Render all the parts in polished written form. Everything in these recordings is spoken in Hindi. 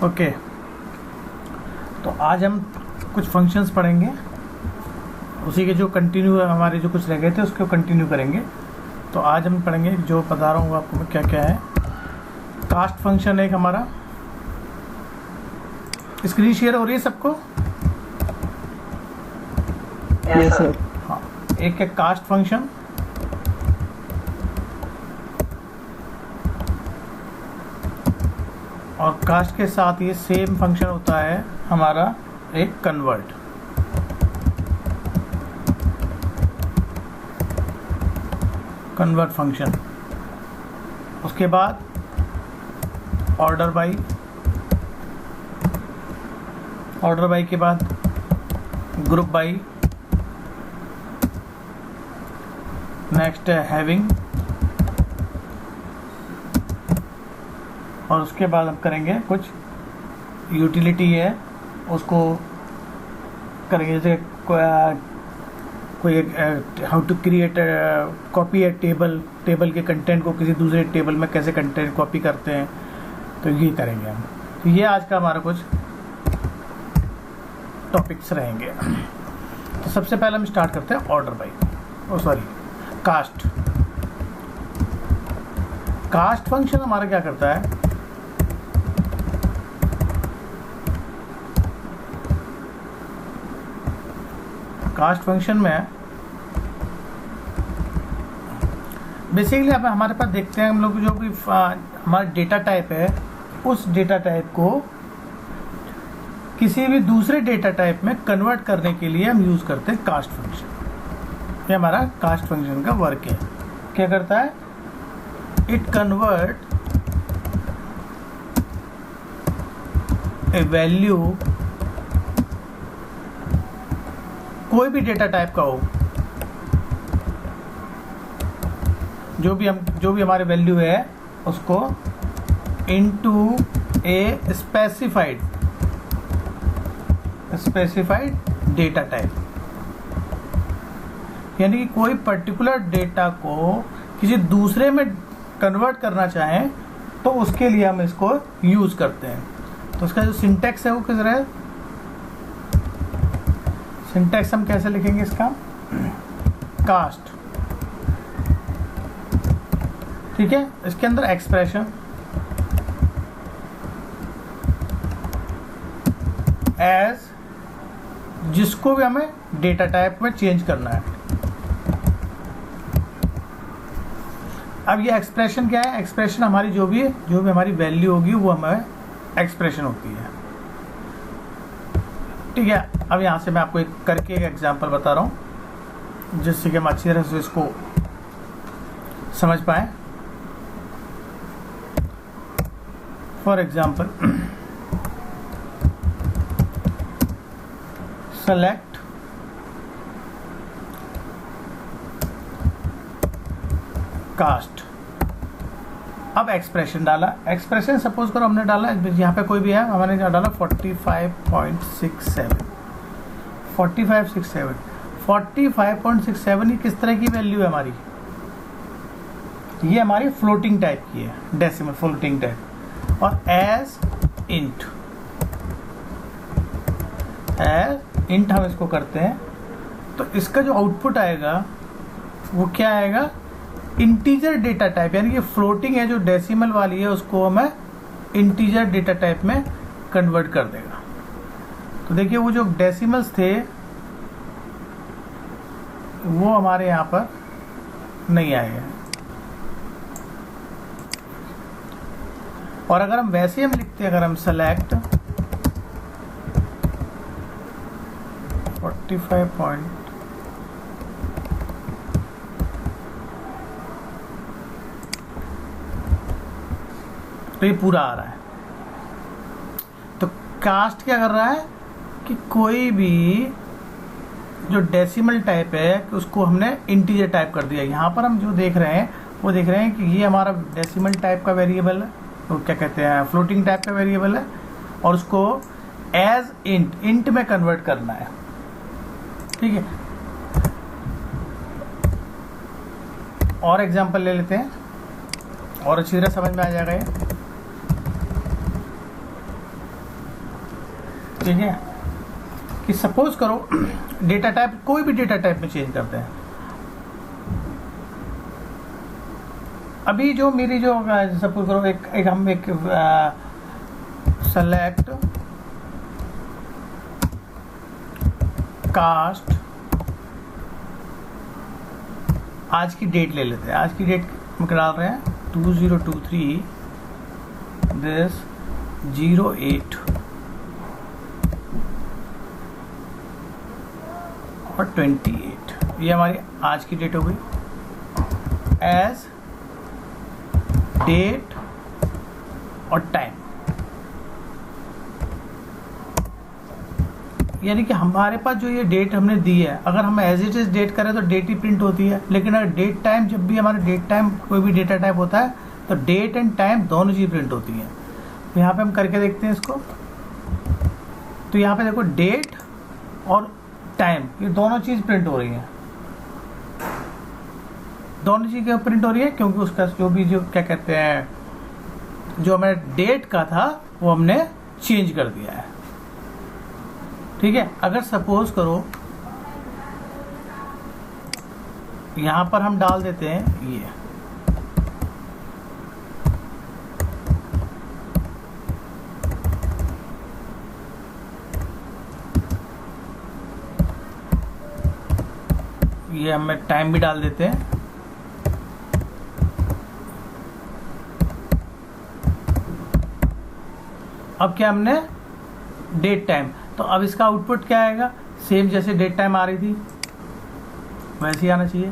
ओके, तो आज हम कुछ फंक्शंस पढ़ेंगे, उसी के जो कंटिन्यू हमारे जो कुछ रह गए थे उसको कंटिन्यू करेंगे। तो आज हम पढ़ेंगे, जो बता रहा हूँ आपको क्या क्या है। कास्ट फंक्शन एक हमारा, स्क्रीन शेयर हो रही है सबको? Yes sir. हाँ, एक है कास्ट फंक्शन, और कास्ट के साथ ये सेम फंक्शन होता है हमारा एक कन्वर्ट। कन्वर्ट फंक्शन, उसके बाद ऑर्डर बाई, ऑर्डर बाई के बाद ग्रुप बाई, नेक्स्ट है हैविंग, और उसके बाद हम करेंगे कुछ यूटिलिटी है उसको करेंगे, जैसे कोई how to create copy a table, table के कंटेंट को किसी दूसरे टेबल में कैसे कंटेंट कॉपी करते हैं, तो ये करेंगे हम। तो ये आज का हमारा कुछ टॉपिक्स रहेंगे। तो सबसे पहले हम स्टार्ट करते हैं order by, cast. Cast function हमारा क्या करता है, कास्ट फंक्शन में बेसिकली अब हमारे पास देखते हैं हम लोग, जो भी हमारा डेटा टाइप है उस डेटा टाइप को किसी भी दूसरे डेटा टाइप में कन्वर्ट करने के लिए हम यूज करते हैं कास्ट फंक्शन। ये हमारा कास्ट फंक्शन का वर्क है। क्या करता है, इट कन्वर्ट ए वैल्यू, कोई भी डेटा टाइप का हो, जो भी हमारे वैल्यू है उसको into a specified data type. यानी कि कोई पर्टिकुलर डेटा को किसी दूसरे में कन्वर्ट करना चाहें तो उसके लिए हम इसको यूज करते हैं। तो उसका जो सिंटैक्स है वो किस तरह है, सिंटैक्स हम कैसे लिखेंगे इसका, कास्ट, ठीक है। इसके अंदर एक्सप्रेशन एज, जिसको भी हमें डेटा टाइप में चेंज करना है। अब ये एक्सप्रेशन क्या है, एक्सप्रेशन हमारी जो भी हमारी वैल्यू होगी वो हमें एक्सप्रेशन होती है, ठीक है। अब यहाँ से मैं आपको एक करके एक एग्जांपल बता रहा हूँ जिससे कि हम अच्छी तरह से इसको समझ पाए। For example, select cast. अब एक्सप्रेशन डाला, एक्सप्रेशन सपोज करो हमने डाला, यहाँ पे कोई भी है, हमने डाला 45.67, 45.67 ये किस तरह की वैल्यू है हमारी, ये हमारी फ्लोटिंग टाइप की है, डेसिमल फ्लोटिंग टाइप। और एज इंट हम इसको करते हैं, तो इसका जो आउटपुट आएगा वो क्या आएगा, इंटीजर डेटा टाइप, यानी कि फ्लोटिंग है जो डेसिमल वाली है उसको हमें इंटीजर डेटा टाइप में कन्वर्ट कर देगा। तो देखिए वो जो डेसिमल्स थे वो हमारे यहाँ पर नहीं आएगा, और अगर हम वैसे हम लिखते हैं, अगर हम सेलेक्ट 45 पॉइंट, तो ये पूरा आ रहा है। तो कास्ट क्या कर रहा है कि कोई भी जो डेसिमल टाइप है उसको हमने इंटीजर टाइप कर दिया। यहाँ पर हम जो देख रहे हैं वो देख रहे हैं कि ये हमारा डेसिमल टाइप का वेरिएबल है, तो क्या कहते हैं फ्लोटिंग टाइप का वेरिएबल है, और उसको एज इंट में कन्वर्ट करना है, ठीक है। और एग्जांपल ले लेते हैं, और अच्छी तरह समझ में आ जाएगा ये। ठीक है, कि सपोज करो डेटा टाइप, कोई भी डेटा टाइप में चेंज करते हैं। अभी जो मेरी जो सपोज करो एक हम एक सेलेक्ट कास्ट, आज की डेट ले लेते हैं। आज की डेट में डाल रहे हैं 2023 दिस 08 और 28, ये हमारी आज की डेट हो गई। एज डेट और टाइम, यानी कि हमारे पास जो ये डेट हमने दी है, अगर हम एज इट इज डेट करें तो डेट ही प्रिंट होती है, लेकिन अगर डेट टाइम, जब भी हमारे डेट टाइम कोई भी डेटा टाइप होता है तो डेट एंड टाइम दोनों चीज प्रिंट होती है। तो यहाँ पे हम करके देखते हैं इसको। तो यहाँ पे देखो डेट और टाइम, ये दोनों चीज प्रिंट हो रही है, दोनों चीज क्यों प्रिंट हो रही है? क्योंकि उसका जो भी जो क्या कहते हैं, जो हमारे डेट का था वो हमने चेंज कर दिया है। ठीक है, अगर सपोज करो यहां पर हम डाल देते हैं ये हमें टाइम भी डाल देते हैं। अब क्या हमने डेट टाइम, तो अब इसका आउटपुट क्या आएगा? सेम जैसे डेट टाइम आ रही थी वैसे ही आना चाहिए।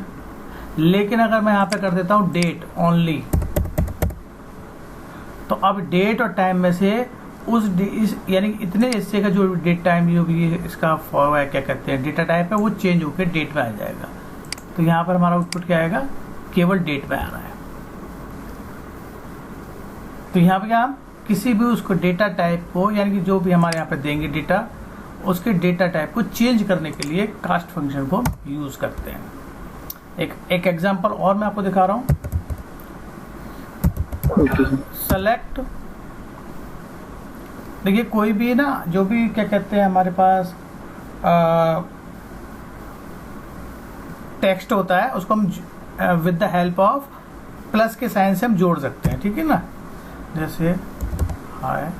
लेकिन अगर मैं यहाँ पे कर देता हूँ डेट ओनली, तो अब डेट और टाइम में से इस यानी इतने हिस्से का जो डेट टाइम जो भी इसका फॉर्म है, क्या कहते हैं, डेटा टाइप है, वो चेंज होकर डेट में आ जाएगा। तो यहाँ पर हमारा आउटपुट क्या आएगा? केवल डेट में आ रहा है। तो यहाँ पे क्या, हम किसी भी उसको डेटा टाइप को, यानी कि जो भी हमारे यहाँ पे देंगे डेटा, उसके डेटा टाइप को चेंज करने के लिए कास्ट फंक्शन को यूज करते हैं। एक एग्जांपल और मैं आपको दिखा रहा हूं। सेलेक्ट, देखिए कोई भी ना, जो भी क्या कहते हैं हमारे पास टेक्स्ट होता है, उसको हम with the help of plus के साइन से हम जोड़ सकते हैं। ठीक है ना, जैसे हाय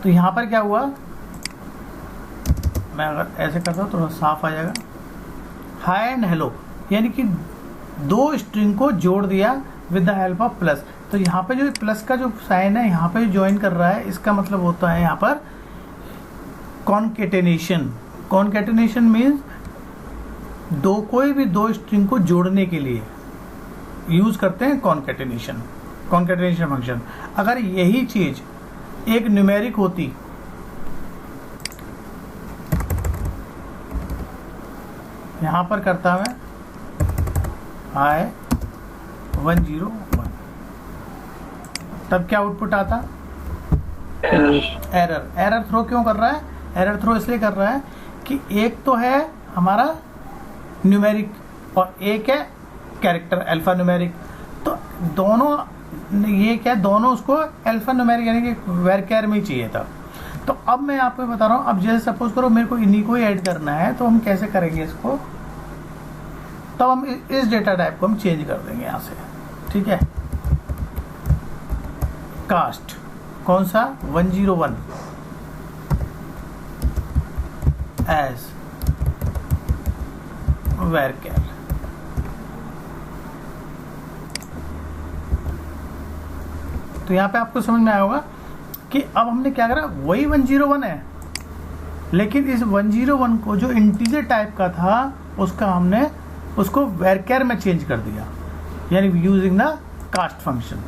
तो यहां पर क्या हुआ, मैं अगर ऐसे करता हूं थोड़ा साफ आ जाएगा। हाय एंड हेलो, यानी कि दो स्ट्रिंग को जोड़ दिया with the help of plus. तो यहाँ पे जो प्लस का जो साइन है यहाँ पे ज्वाइन कर रहा है, इसका मतलब होता है यहाँ पर कॉन्केटेनेशन। कॉन्केटेनेशन मीन्स कोई भी दो स्ट्रिंग को जोड़ने के लिए यूज करते हैं कॉन्केटेनेशन फंक्शन। अगर यही चीज एक न्यूमेरिक होती, यहां पर करता मैं हाय 101, तब क्या आउटपुट आता? एरर थ्रो क्यों कर रहा है? एरर थ्रो इसलिए कर रहा है कि एक तो है हमारा न्यूमेरिक और एक है कैरेक्टर अल्फा न्यूमेरिक। तो दोनों ये क्या, दोनों उसको अल्फा न्यूमेरिक यानी कि वेरकेर में ही चाहिए था। तो अब मैं आपको बता रहा हूँ, अब जैसे सपोज करो मेरे को इन्हीं को ही ऐड करना है, तो हम कैसे करेंगे इसको? तब हम इस डेटा टाइप को हम चेंज कर देंगे यहाँ से। ठीक है, कास्ट कौन सा? 101 एज वेरकेर। तो यहाँ पे आपको समझ में आया होगा कि अब हमने क्या करा, वही 101 है, लेकिन इस 101 को जो इंटीजर टाइप का था उसका हमने उसको वेरकेर में चेंज कर दिया, यानी यूजिंग द कास्ट फंक्शन।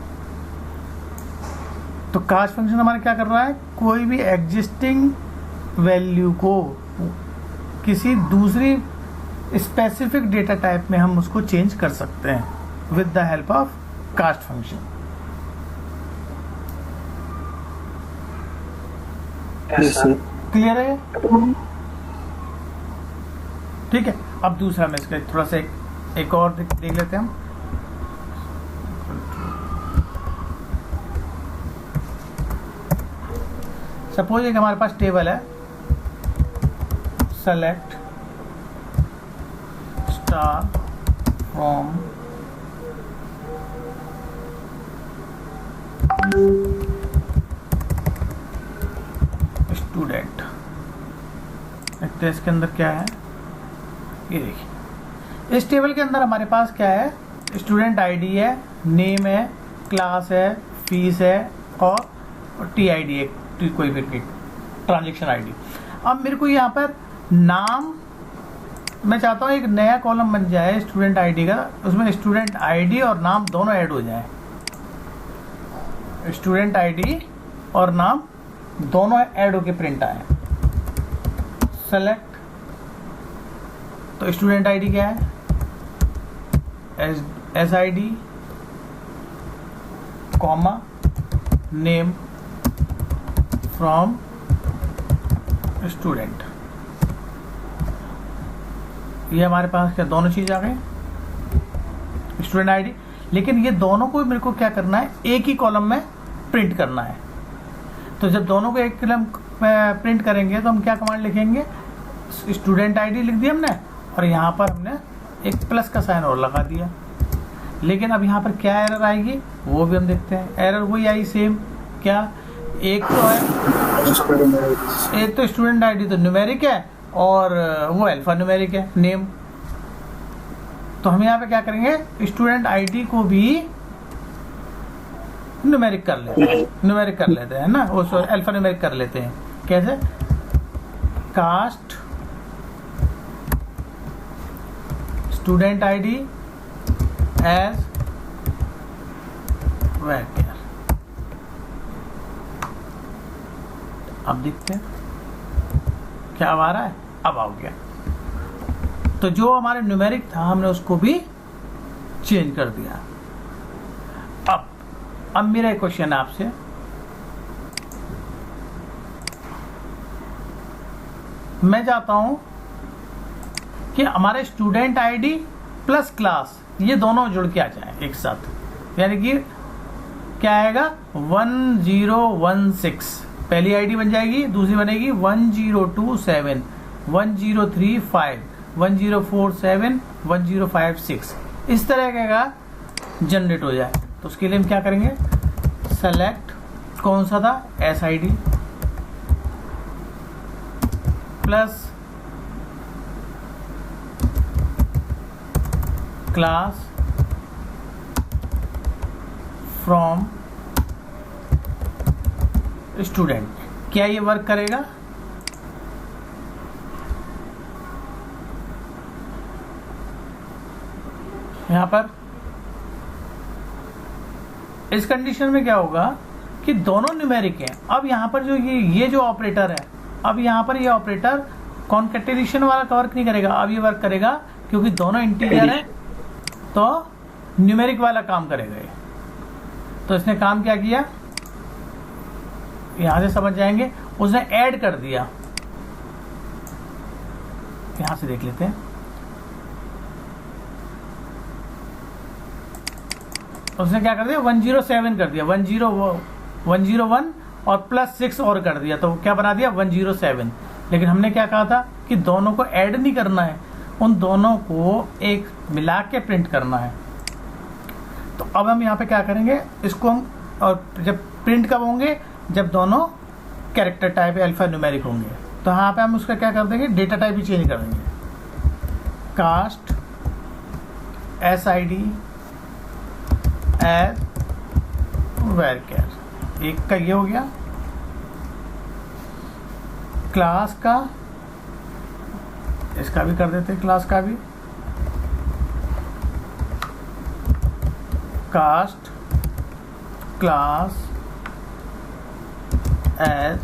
तो कास्ट फंक्शन हमारा क्या कर रहा है, कोई भी एग्जिस्टिंग वैल्यू को किसी दूसरी स्पेसिफिक डेटा टाइप में हम उसको चेंज कर सकते हैं with the help of cost function. Clear है? ठीक है। अब दूसरा में इसका थोड़ा सा एक और देख लेते हैं हम। सपोज एक हमारे पास टेबल है, सेलेक्ट स्टार फ्रॉम स्टूडेंट। देखते हैं इसके अंदर क्या है। ये देखिए, इस टेबल के अंदर हमारे पास क्या है, स्टूडेंट आईडी है, नेम है, क्लास है, फीस है और टी आई डी है, कोई भी ट्रांजेक्शन आईडी। अब मेरे को यहाँ पर नाम, मैं चाहता हूँ एक नया कॉलम बन जाए स्टूडेंट आईडी का, उसमें स्टूडेंट आईडी और नाम दोनों ऐड हो जाए। स्टूडेंट आईडी और नाम दोनों ऐड होके प्रिंट आए। सेलेक्ट, तो स्टूडेंट आईडी क्या है, S I D comma name from student. ये हमारे पास क्या दोनों चीज आ गई, स्टूडेंट आईडी। लेकिन ये दोनों को मेरे को क्या करना है, एक ही कॉलम में प्रिंट करना है। तो जब दोनों को एक कॉलम में प्रिंट करेंगे तो हम क्या कमांड लिखेंगे, स्टूडेंट आईडी लिख दिया हमने और यहाँ पर हमने एक प्लस का साइन और लगा दिया। लेकिन अब यहाँ पर क्या एरर आएगी वो भी हम देखते हैं। एरर वही आई सेम, क्या, एक तो है, एक तो स्टूडेंट आईडी तो न्यूमेरिक है और वो अल्फा न्यूमेरिक है नेम। तो हम यहाँ पे क्या करेंगे, स्टूडेंट आईडी को भी न्यूमेरिक कर लेते हैं ना, वो अल्फा न्यूमेरिक कर लेते हैं। कैसे, cast student ID as vector. अब देखते हैं क्या आ रहा है, अब आ गया। तो जो हमारे न्यूमेरिक था हमने उसको भी चेंज कर दिया। अब मेरा एक क्वेश्चन है आपसे, मैं चाहता हूं कि हमारे स्टूडेंट आईडी प्लस क्लास ये दोनों जुड़ के आ जाए एक साथ। यानी कि क्या आएगा, 1016 पहली आईडी बन जाएगी, दूसरी बनेगी 1027 1035 1047 1056, इस तरह का जनरेट हो जाए। तो उसके लिए हम क्या करेंगे, सेलेक्ट कौन सा था, S I D plus class from student. क्या ये वर्क करेगा, यहां पर इस कंडीशन में क्या होगा कि दोनों न्यूमेरिक हैं। अब यहां पर जो ये जो ऑपरेटर है, अब यहां पर ये ऑपरेटर कॉन्कैटिनेशन वाला वर्क नहीं करेगा, अब ये वर्क करेगा क्योंकि दोनों इंटीजर है तो न्यूमेरिक वाला काम करेगा ये। तो इसने काम क्या किया, यहां से समझ जाएंगे, उसने ऐड कर दिया। यहां से देख लेते हैं, उसने क्या कर दिया, 107 कर दिया, 101 और प्लस 6 और कर दिया, तो क्या बना दिया 107। लेकिन हमने क्या कहा था कि दोनों को ऐड नहीं करना है, उन दोनों को एक मिला के प्रिंट करना है। तो अब हम यहाँ पे क्या करेंगे, इसको हम, और जब प्रिंट कब होंगे, जब दोनों कैरेक्टर टाइप अल्फा न्यूमेरिक होंगे। तो यहाँ पे हम उसका क्या कर देंगे, डेटा टाइप ही चेंज कर देंगे, cast S I D as varchar. एक का ये हो गया, क्लास का इसका भी कर देते हैं, क्लास का भी कास्ट क्लास एज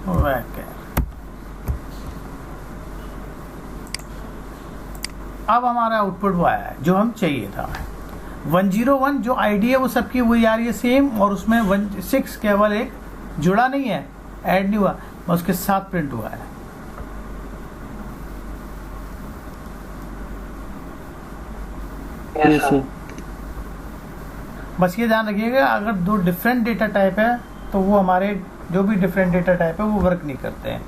वैरचर। अब हमारा आउटपुट वो आया है जो हम चाहिए था। 101 जो आईडी है वो सबकी वही आ रही है सेम, और उसमें 16 केवल एक जुड़ा नहीं है, ऐड नहीं हुआ, उसके साथ प्रिंट हुआ है। Yes sir. बस ये ध्यान रखिएगा, अगर दो डिफरेंट डेटा टाइप है तो वो हमारे जो भी डिफरेंट डेटा टाइप है वो वर्क नहीं करते हैं।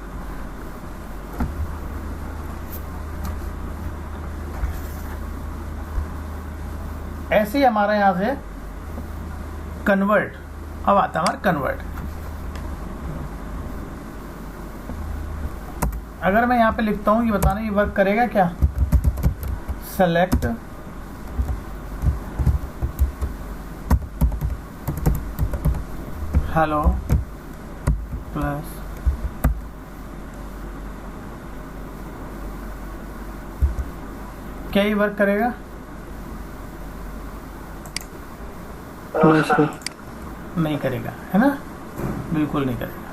ऐसे ही हमारा यहाँ से कन्वर्ट, अब आता है हमारा कन्वर्ट। अगर मैं यहाँ पे लिखता हूँ, ये बताना ये वर्क करेगा क्या, सेलेक्ट हेलो प्लस क्या ये वर्क करेगा? नहीं करेगा, है ना, बिल्कुल नहीं करेगा।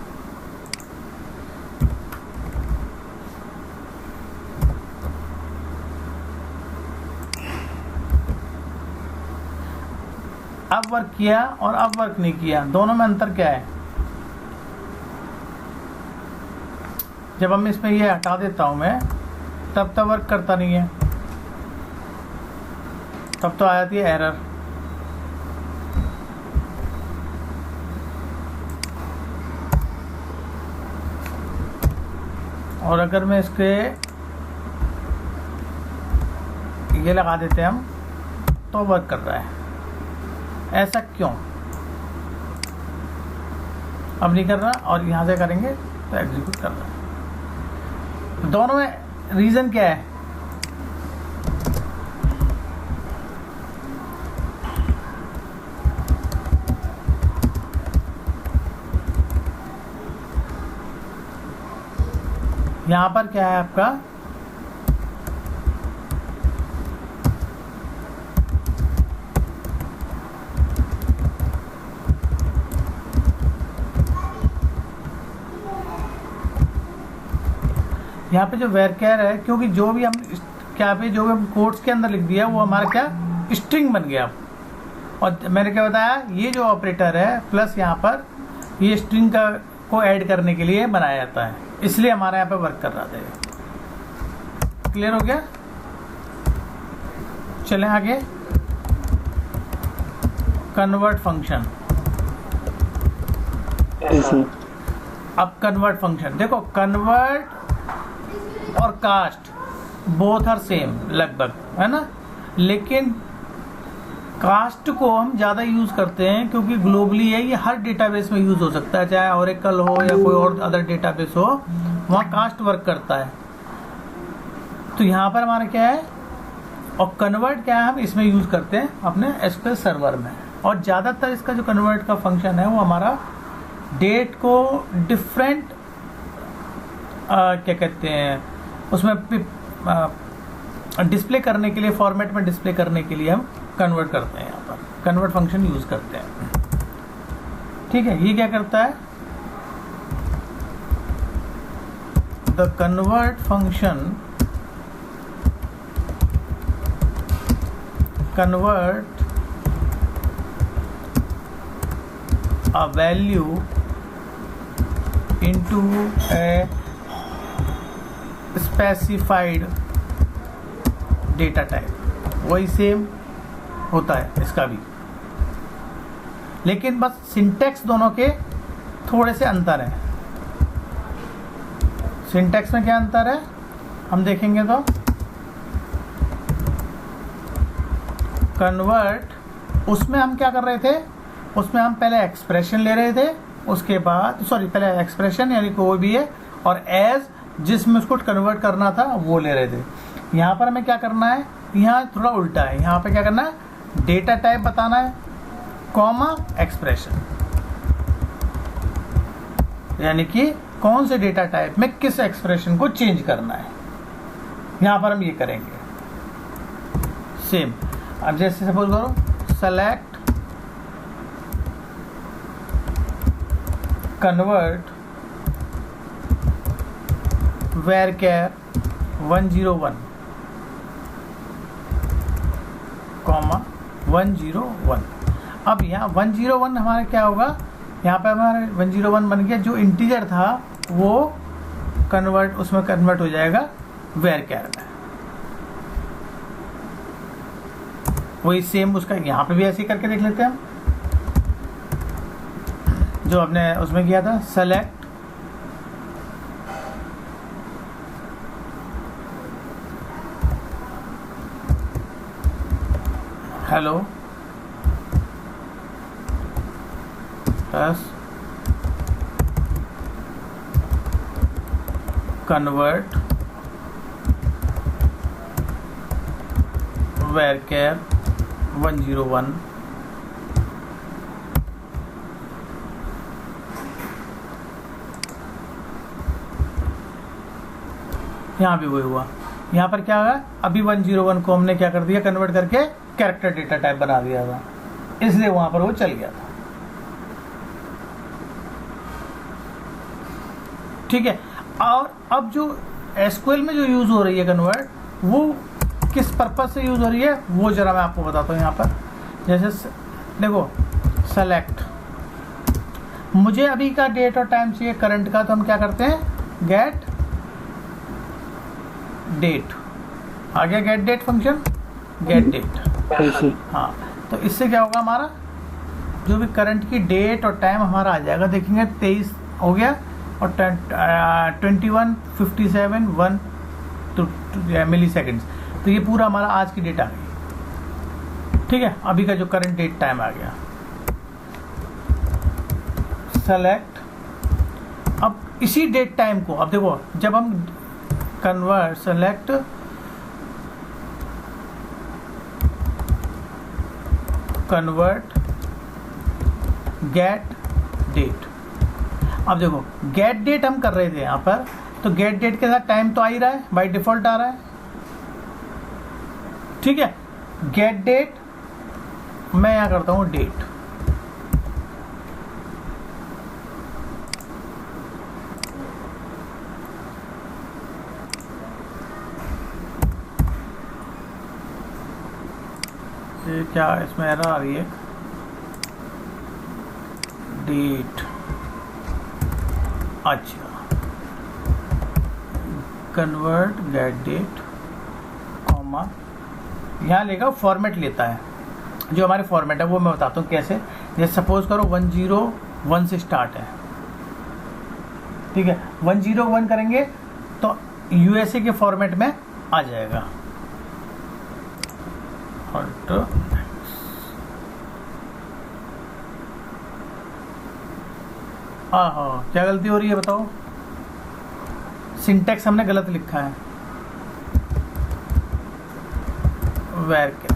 अब वर्क किया और अब वर्क नहीं किया, दोनों में अंतर क्या है? जब हम इसमें ये हटा देता हूं मैं, तब तक वर्क करता नहीं है, तब तो आ जाती है एरर। और अगर मैं इसके ये लगा देते हैं हम, तो वर्क कर रहा है। ऐसा क्यों? अब नहीं कर रहा, और यहाँ से करेंगे तो एग्जीक्यूट कर रहा है। दोनों में रीजन क्या है? यहाँ पर क्या है आपका, यहाँ पे जो वेरकेर है, क्योंकि जो भी हम क्या पे जो भी हम कोट्स के अंदर लिख दिया वो हमारा क्या स्ट्रिंग बन गया। और मैंने क्या बताया, ये जो ऑपरेटर है प्लस यहाँ पर ये स्ट्रिंग का को ऐड करने के लिए बनाया जाता है, इसलिए हमारे यहाँ पे वर्क कर रहा था। क्लियर हो गया? चलें आगे। Convert function. अब कन्वर्ट फंक्शन देखो, कन्वर्ट और कास्ट बोथ आर सेम लगभग, है ना, लेकिन कास्ट को हम ज़्यादा यूज़ करते हैं क्योंकि ग्लोबली है, ये हर डेटाबेस में यूज़ हो सकता है, चाहे ओरेकल हो या कोई और अदर डेटाबेस हो, वहाँ कास्ट वर्क करता है। तो यहाँ पर हमारा क्या है, और कन्वर्ट क्या है हम इसमें यूज़ करते हैं अपने एसक्यूएल सर्वर में। और ज़्यादातर इसका जो कन्वर्ट का फंक्शन है वो हमारा डेट को डिफरेंट क्या कहते हैं उसमें डिस्प्ले करने के लिए, फॉर्मेट में डिस्प्ले करने के लिए हम कन्वर्ट करते हैं, यहाँ पर कन्वर्ट फंक्शन यूज करते हैं। ठीक है, ये क्या करता है, the convert function convert a value into a specified data type. वही सेम होता है इसका भी, लेकिन बस सिंटैक्स दोनों के थोड़े से अंतर है। सिंटैक्स में क्या अंतर है हम देखेंगे तो, कन्वर्ट उसमें हम क्या कर रहे थे, उसमें हम पहले एक्सप्रेशन ले रहे थे, उसके बाद पहले एक्सप्रेशन यानी कोई भी है, और एज जिसमें उसको कन्वर्ट करना था वो ले रहे थे। यहाँ पर हमें क्या करना है, यहाँ थोड़ा उल्टा है, यहाँ पे क्या करना है, डेटा टाइप बताना है कॉमा एक्सप्रेशन, यानी कि कौन से डेटा टाइप में किस एक्सप्रेशन को चेंज करना है, यहाँ पर हम ये करेंगे सेम। अब जैसे सपोज करो सेलेक्ट कन्वर्ट varchar 101 कॉमा 101। अब यहाँ 101 हमारा क्या होगा, यहाँ पे हमारा 101 बन गया, जो इंटीजर था वो कन्वर्ट उसमें कन्वर्ट हो जाएगा varchar में। वही सेम उसका यहाँ पे भी ऐसे ही करके देख लेते हैं हम, जो आपने उसमें किया था। Select hello plus convert varchar 101 यहाँ भी वही हुआ। यहाँ पर क्या होगा, अभी 101 को हमने क्या कर दिया, कन्वर्ट करके कैरेक्टर डेटा टाइप बना दिया था, इसलिए वहां पर वो चल गया था। ठीक है। और अब जो एसक्यूएल में जो यूज हो रही है कन्वर्ट, वो किस पर्पज से यूज हो रही है वो जरा मैं आपको बताता हूँ। यहाँ पर जैसे देखो, सेलेक्ट, मुझे अभी का डेट और टाइम चाहिए करंट का, तो हम क्या करते हैं, गेट डेट। आ गया get date function, get date. हाँ, तो इससे क्या होगा, हमारा जो भी करंट की डेट और टाइम हमारा आ जाएगा। देखेंगे 23 हो गया और 21:57 मिली सेकेंड्स, तो ये पूरा हमारा आज की डेट आ गई। ठीक है, अभी का जो करंट डेट टाइम आ गया। सेलेक्ट, अब इसी डेट टाइम को, अब देखो जब हम convert, select convert get date. अब देखो गेट डेट हम कर रहे थे यहाँ पर, तो गेट डेट के साथ टाइम तो आ ही रहा है, बाय डिफॉल्ट आ रहा है। ठीक है, गेट डेट मैं यहाँ करता हूँ डेट। ये क्या इसमें एरर आ रही है, डेट, अच्छा, कन्वर्ट गेट डेट कॉमा, यहाँ लेगा फॉर्मेट लेता है, जो हमारे फॉर्मेट है वो मैं बताता हूँ कैसे। जैसे सपोज करो 101 से स्टार्ट है, ठीक है, 101 करेंगे तो यूएसए के फॉर्मेट में आ जाएगा। हाँ, क्या गलती हो रही है बताओ, सिंटैक्स हमने गलत लिखा है। varchar,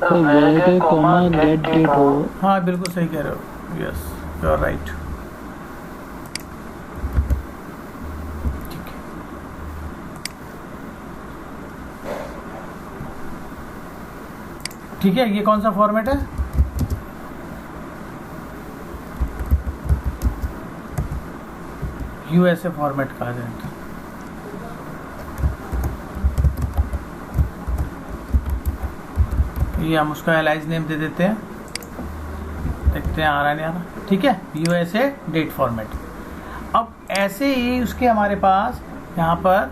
varchar comma get date हो। हाँ बिल्कुल सही कह रहे हो, यस यू आर राइट। ठीक है, ये कौन सा फॉर्मेट है, यूएसए फॉर्मेट कहा जाए। ये हम उसका एलाइज नेम दे देते हैं, देखते हैं आ रहा है नहीं आ रहा। ठीक है, यूएसए डेट फॉर्मेट। अब ऐसे ही उसके हमारे पास यहाँ पर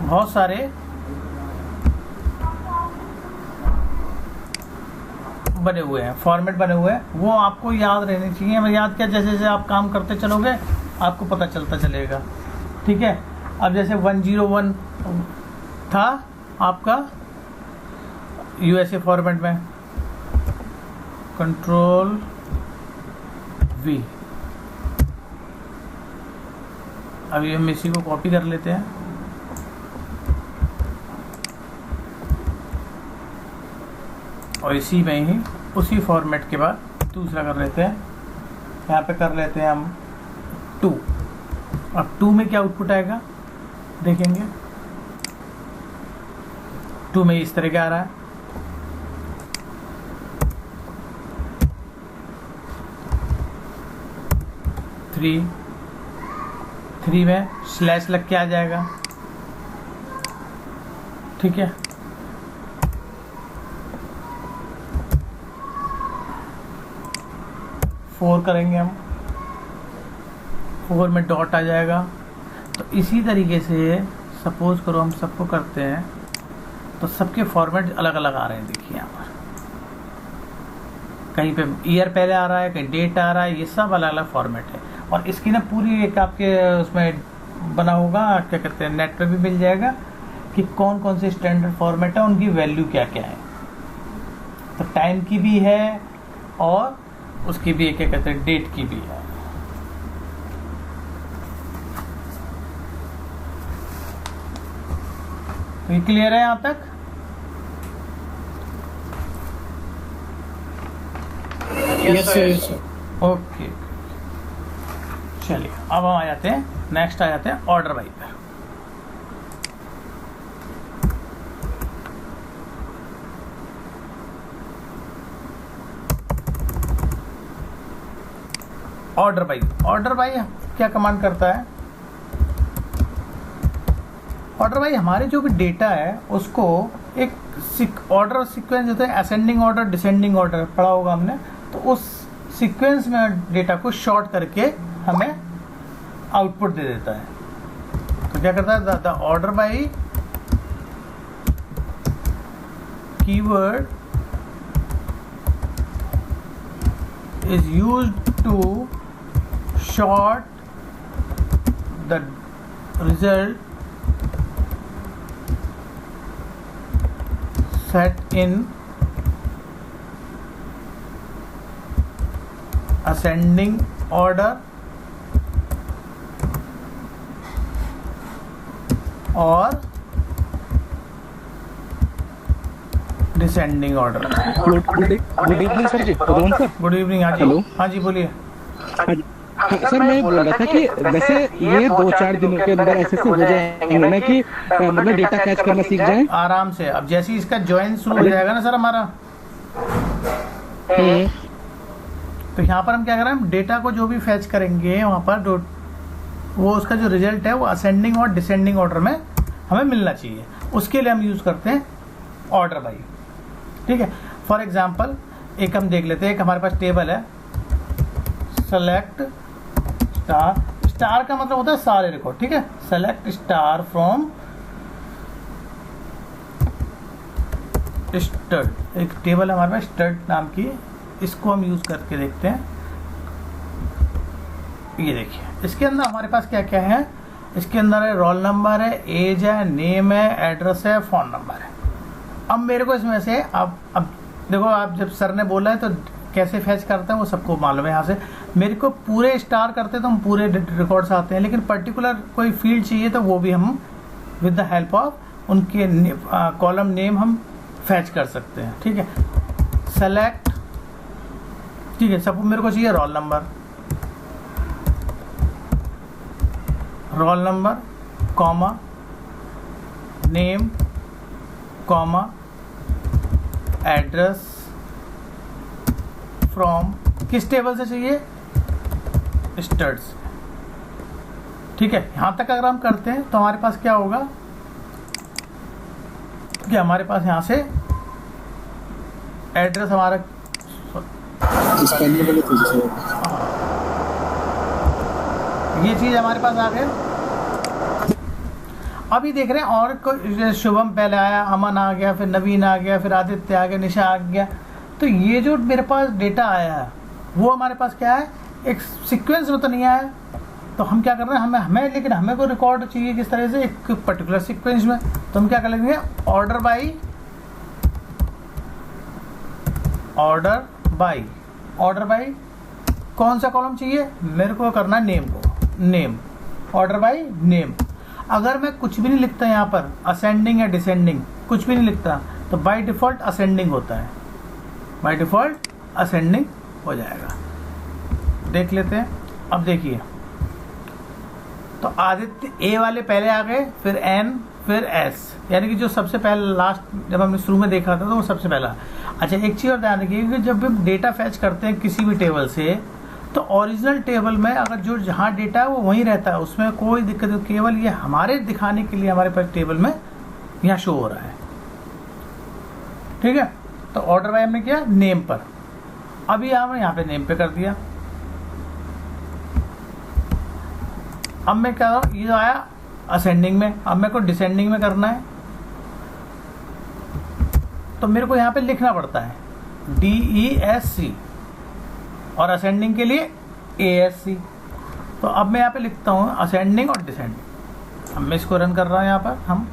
बहुत सारे बने हुए हैं, फॉर्मेट बने हुए हैं, वो आपको याद रहने चाहिए। मैं याद क्या, जैसे जैसे आप काम करते चलोगे आपको पता चलता चलेगा। ठीक है, अब जैसे 101 था आपका यूएसए फॉर्मेट में, कंट्रोल वी। अभी हम इसी को कॉपी कर लेते हैं, और इसी में ही उसी फॉर्मेट के बाद दूसरा कर लेते हैं, यहाँ पे कर लेते हैं हम 2। अब 2 में क्या आउटपुट आएगा देखेंगे, 2 में इस तरह का आ रहा है। थ्री में स्लैश लग के आ जाएगा। ठीक है, 4 करेंगे हम, 4 में डॉट आ जाएगा। तो इसी तरीके से सपोज करो हम सबको करते हैं तो सबके फॉर्मेट अलग अलग आ रहे हैं। देखिए यहाँ पर कहीं पे ईयर पहले आ रहा है, कहीं डेट आ रहा है, ये सब अलग अलग फॉर्मेट है। और इसकी ना पूरी एक आपके उसमें बना होगा, क्या कहते हैं, नेट पे भी मिल जाएगा कि कौन कौन से स्टैंडर्ड फॉर्मेट है, उनकी वैल्यू क्या क्या है। तो टाइम की भी है और उसकी भी क्या कहते हैं, डेट की भी है। तो ये क्लियर है यहाँ तक? Yes sir. ओके, चलिए अब हम आ जाते हैं, नेक्स्ट आ जाते हैं ऑर्डर बाई पर। ऑर्डर बाई क्या कमांड करता है? ऑर्डर बाई हमारे जो भी डेटा है उसको एक ऑर्डर सीक्वेंस होता है, असेंडिंग ऑर्डर, डिसेंडिंग ऑर्डर पढ़ा होगा हमने। तो उस सीक्वेंस में डेटा को शॉर्ट करके हमें आउटपुट दे देता है। तो क्या करता है, the order by keyword is used to short the result set in ascending order और descending order. Good evening sir ji. Good evening. हाँ जी, हेलो। हाँ जी बोलिए। सर मैं बोल रहा था कि वैसे ये 2-4 दिनों के अंदर ऐसे हो जाएंगे ना कि मतलब डेटा कैच करना सीख जाए आराम से। अब जैसे ही इसका ज्वाइन शुरू हो जाएगा ना सर हमारा, तो यहाँ पर हम क्या कर रहे हैं, हम डेटा को जो भी फैच करेंगे वहाँ पर वो उसका जो रिजल्ट है वो असेंडिंग और डिसेंडिंग ऑर्डर में हमें मिलना चाहिए। उसके लिए हम यूज़ करते हैं ऑर्डर बाई। ठीक है, फॉर एग्जाम्पल एक हम देख लेते हैं, एक हमारे पास टेबल है, सेलेक्ट स्टार। स्टार का मतलब होता है सारे रिकॉर्ड। ठीक है, सेलेक्ट स्टार फ्रॉम स्टड। एक टेबल है हमारे पास स्टड नाम की, इसको हम यूज करके देखते हैं। ये देखिए इसके अंदर हमारे पास क्या क्या है। इसके अंदर है रोल नंबर है, एज है, नेम है, एड्रेस है, फोन नंबर है। अब मेरे को इसमें से अब देखो, आप जब सर ने बोला है तो कैसे फैच करते हैं वो सबको मालूम है। यहाँ से मेरे को पूरे स्टार करते हैं तो हम पूरे रिकॉर्ड्स आते हैं, लेकिन पर्टिकुलर कोई फील्ड चाहिए तो वो भी हम विद द हेल्प ऑफ उनके कॉलम नेम हम फैच कर सकते हैं। ठीक है, सेलेक्ट, ठीक है, सब मेरे को चाहिए roll number comma name comma address from, किस टेबल से चाहिए, स्टड्स। ठीक है, यहां तक अगर हम करते हैं तो हमारे पास क्या होगा कि हमारे पास यहां से एड्रेस हमारा ये चीज हमारे पास आ गया। अभी देख रहे हैं और कोई, शुभम पहले आया, अमन आ गया, फिर नवीन आ गया, फिर आदित्य आ गया, निशा आ गया। तो ये जो मेरे पास डेटा आया है वो हमारे पास क्या है, एक सीक्वेंस में तो नहीं आया। तो हम क्या कर रहे हैं, हमें लेकिन हमें को रिकॉर्ड चाहिए किस तरह से, एक पर्टिकुलर सीक्वेंस में। तो हम क्या कर लेंगे, ऑर्डर बाई कौन सा कॉलम चाहिए, मेरे को करना है नेम को, नेम, ऑर्डर बाई नेम। अगर मैं कुछ भी नहीं लिखता यहाँ पर, असेंडिंग या डिसेंडिंग कुछ भी नहीं लिखता, तो बाय डिफॉल्ट असेंडिंग होता है, बाय डिफॉल्ट असेंडिंग हो जाएगा। देख लेते हैं। अब देखिए, तो आदित्य ए वाले पहले आ गए, फिर एन, फिर एस, यानी कि जो सबसे पहले लास्ट जब हमने शुरू में देखा था तो वो सबसे पहला। अच्छा, एक चीज़ और ध्यान रखिए कि जब हम डेटा फैच करते हैं किसी भी टेबल से, तो ओरिजिनल टेबल में अगर जो जहाँ डेटा है वो वहीं रहता है, उसमें कोई दिक्कत नहीं। केवल ये हमारे दिखाने के लिए हमारे पास टेबल में यहाँ शो हो रहा है। ठीक है, तो ऑर्डर बाय हमने किया नेम पर। अभी हमने यहाँ पे नेम पे कर दिया। अब मैं क्या करूँ, ये आया असेंडिंग में, अब मेरे को डिसेंडिंग में करना है, तो मेरे को यहाँ पे लिखना पड़ता है DESC और असेंडिंग के लिए ASC। तो अब मैं यहाँ पे लिखता हूँ असेंडिंग और डिसेंडिंग। अब मैं इसको रन कर रहा हूँ, यहाँ पर हम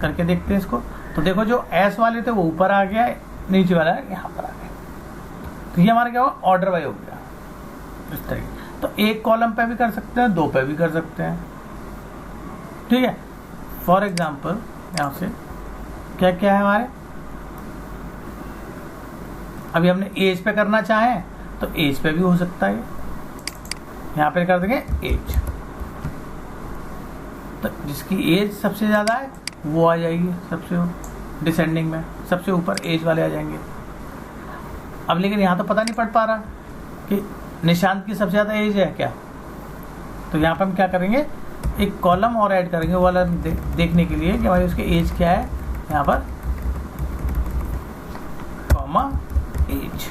करके देखते हैं इसको। तो देखो जो S वाले थे वो ऊपर आ गया, नीचे वाला यहाँ पर आ गया। तो ये हमारा क्या हुआ, ऑर्डर वाइज हो गया इस तरीके। तो एक कॉलम पे भी कर सकते हैं, दो पे भी कर सकते हैं, ठीक है। फॉर एग्जाम्पल यहाँ से क्या क्या है हमारे, अभी हमने एज पे करना चाहें तो एज पे भी हो सकता है, यहाँ पे कर देंगे एज। तो जिसकी एज सबसे ज़्यादा है वो आ जाएगी सबसे डिसेंडिंग में, सबसे ऊपर एज वाले आ जाएंगे। अब लेकिन यहाँ तो पता नहीं पड़ पा रहा कि निशांत की सबसे ज़्यादा एज है क्या, तो यहाँ पे हम क्या करेंगे, एक कॉलम और ऐड करेंगे वो वाला देखने के लिए कि भाई उसकी एज क्या है, यहाँ पर कॉमा एज।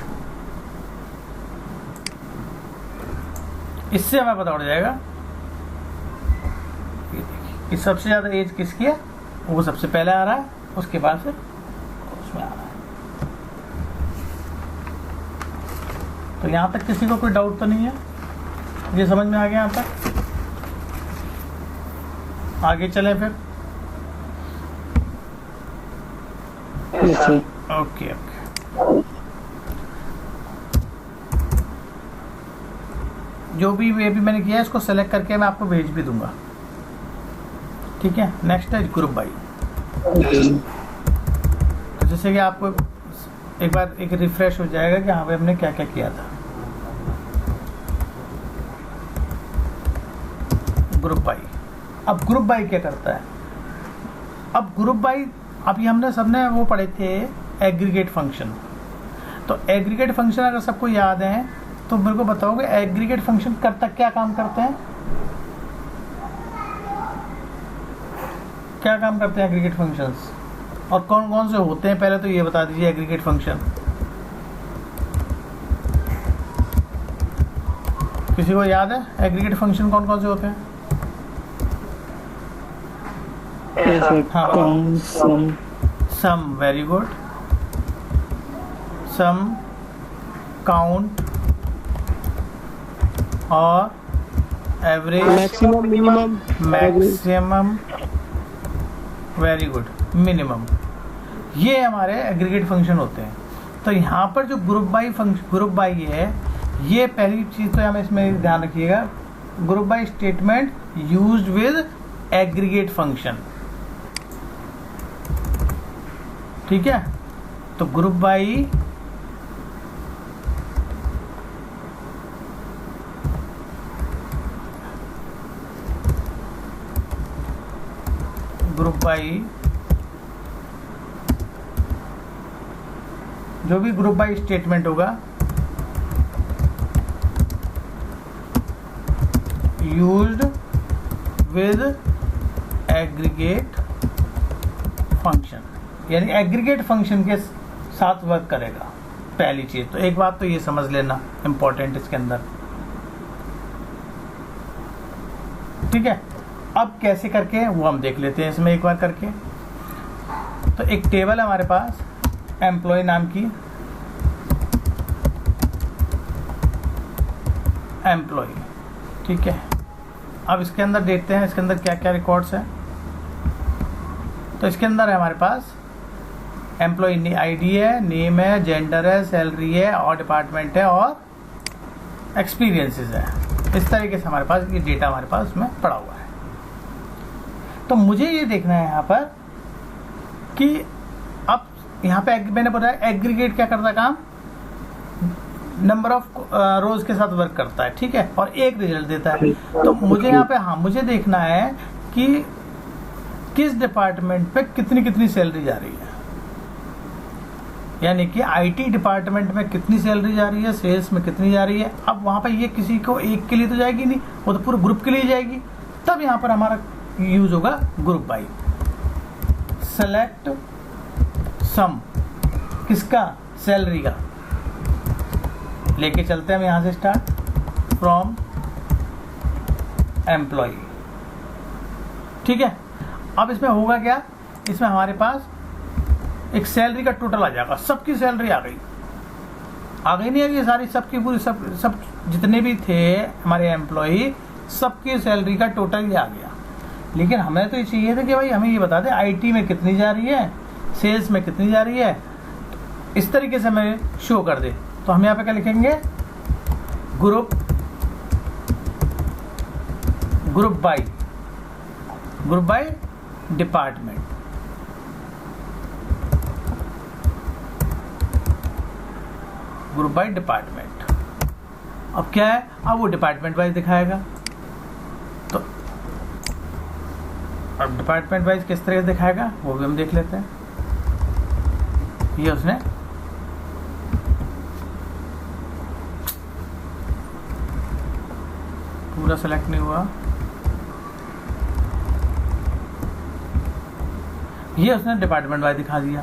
इससे हमें पता पड़ जाएगा ये देखिए कि सबसे ज़्यादा एज किसकी है, वो सबसे पहले आ रहा है, उसके बाद फिर उसमें आ रहा है। तो यहाँ तक किसी को कोई डाउट तो नहीं है, ये समझ में आ गया यहाँ तक। आगे चलें फिर। ओके। जो भी ये भी मैंने किया है इसको सेलेक्ट करके मैं आपको भेज भी दूंगा, ठीक है। नेक्स्ट है ग्रुप बाई। तो जैसे कि आपको एक बार एक रिफ्रेश हो जाएगा कि हाँ भाई हमने क्या क्या किया था। ग्रुप बाई, अब ग्रुप बाई क्या करता है, अब ग्रुप बाई अभी हमने सबने वो पढ़े थे एग्रीगेट फंक्शन। तो एग्रीगेट फंक्शन अगर सबको याद है तो मेरे को बताओगे एग्रीगेट फंक्शन करता क्या काम करते हैं, क्या काम करते हैं एग्रीगेट फंक्शंस, और कौन कौन से होते हैं, पहले तो ये बता दीजिए एग्रीगेट फंक्शन। किसी को याद है एग्रीगेट फंक्शन कौन कौन से होते हैं? हाँ, सम, वेरी गुड, सम, काउंट और average, maximum, minimum, maximum, very good, minimum, ये हमारे एग्रीगेट फंक्शन होते हैं। तो यहाँ पर जो ग्रुप बाई है, ये पहली चीज तो हमें इसमें ध्यान रखिएगा, group by statement used with aggregate function, ठीक है। तो ग्रुप बाई जो भी ग्रुप बाई स्टेटमेंट होगा यूज्ड विद एग्रीगेट फंक्शन, यानी एग्रीगेट फंक्शन के साथ वर्क करेगा, पहली चीज। तो एक बात तो ये समझ लेना इंपॉर्टेंट इसके अंदर, ठीक है। अब कैसे करके वो हम देख लेते हैं इसमें एक बार करके। तो एक टेबल है हमारे पास एम्प्लॉय नाम की, एम्प्लॉय, ठीक है। अब इसके अंदर देखते हैं इसके अंदर क्या क्या रिकॉर्ड्स हैं। तो इसके अंदर है हमारे पास एम्प्लॉय आईडी है, नेम है, जेंडर है, सैलरी है और डिपार्टमेंट है और एक्सपीरियंसेस है। इस तरीके से हमारे पास ये डेटा हमारे पास उसमें पड़ा हुआ है। तो मुझे ये देखना है यहाँ पर कि अब यहाँ पे मैंने बताया एग्रीगेट क्या करता है काम, नंबर ऑफ रोज के साथ वर्क करता है, ठीक है, और एक रिजल्ट देता है। तो मुझे यहाँ पे मुझे देखना है कि किस डिपार्टमेंट पे कितनी कितनी सैलरी जा रही है, यानी कि आईटी डिपार्टमेंट में कितनी सैलरी जा रही है, सेल्स में कितनी जा रही है। अब वहाँ पे ये किसी को एक के लिए तो जाएगी नहीं, वो तो पूरे ग्रुप के लिए जाएगी। तब यहाँ पर हमारा यूज होगा ग्रुप बाई। सेलेक्ट सम, किसका, सैलरी का, लेके चलते हैं हम यहाँ से स्टार्ट फ्रॉम एम्प्लॉय। ठीक है। अब इसमें होगा क्या, इसमें हमारे पास एक सैलरी का टोटल आ जाएगा, सबकी सैलरी आ गई नहीं अभी सारी, सबकी पूरी सब जितने भी थे हमारे एम्प्लॉई, सबकी सैलरी का टोटल ये आ गया। लेकिन हमें तो ये चाहिए था कि भाई हमें ये बता दें आईटी में कितनी जा रही है, सेल्स में कितनी जा रही है, इस तरीके से हमें शो कर दे। तो हम यहाँ पे क्या लिखेंगे, group by department. Group by department. अब क्या है, अब वो डिपार्टमेंट वाइज दिखाएगा। तो अब डिपार्टमेंट वाइज किस तरह से दिखाएगा वो भी हम देख लेते हैं। ये उसने पूरा सेलेक्ट नहीं हुआ, ये उसने डिपार्टमेंट वाइज दिखा दिया।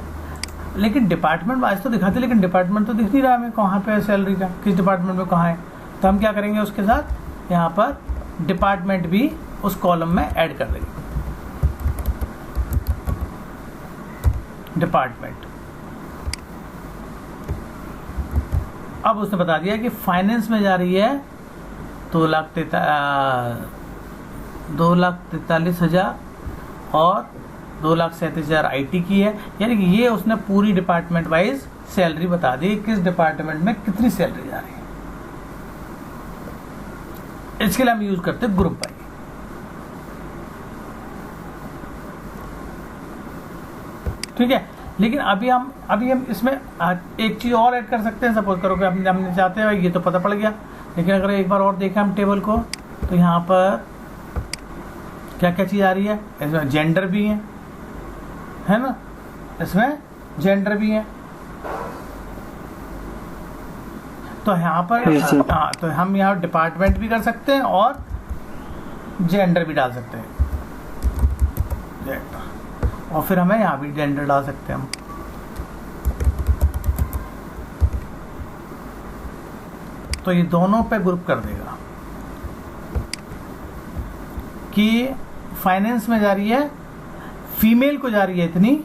लेकिन डिपार्टमेंट वाइज तो दिखाते, लेकिन डिपार्टमेंट तो दिख नहीं रहा हमें कहाँ पे है सैलरी का, किस डिपार्टमेंट में कहाँ है। तो हम क्या करेंगे, उसके साथ यहाँ पर डिपार्टमेंट भी उस कॉलम में ऐड कर देंगे, डिपार्टमेंट। अब उसने बता दिया कि फाइनेंस में जा रही है 2,43,000 और 2,37,000 आईटी की है। यानी कि ये उसने पूरी डिपार्टमेंट वाइज सैलरी बता दी, किस डिपार्टमेंट में कितनी सैलरी जा रही है। इसके लिए हम यूज करते हैं ग्रुप बाय। ठीक है। लेकिन अभी हम इसमें एक चीज और ऐड कर सकते हैं। सपोज करो कि हमने चाहते हैं, ये तो पता पड़ गया, लेकिन अगर एक बार और देखें हम टेबल को, तो यहाँ पर क्या क्या चीज आ रही है, इसमें जेंडर भी है ना, इसमें जेंडर भी है। तो यहाँ पर हाँ, तो हम यहाँ डिपार्टमेंट भी कर सकते हैं और जेंडर भी डाल सकते हैं, और फिर हमें यहाँ भी जेंडर डाल सकते हैं हम। तो ये दोनों पे ग्रुप कर देगा कि फाइनेंस में जा रही है, फीमेल को जा रही है इतनी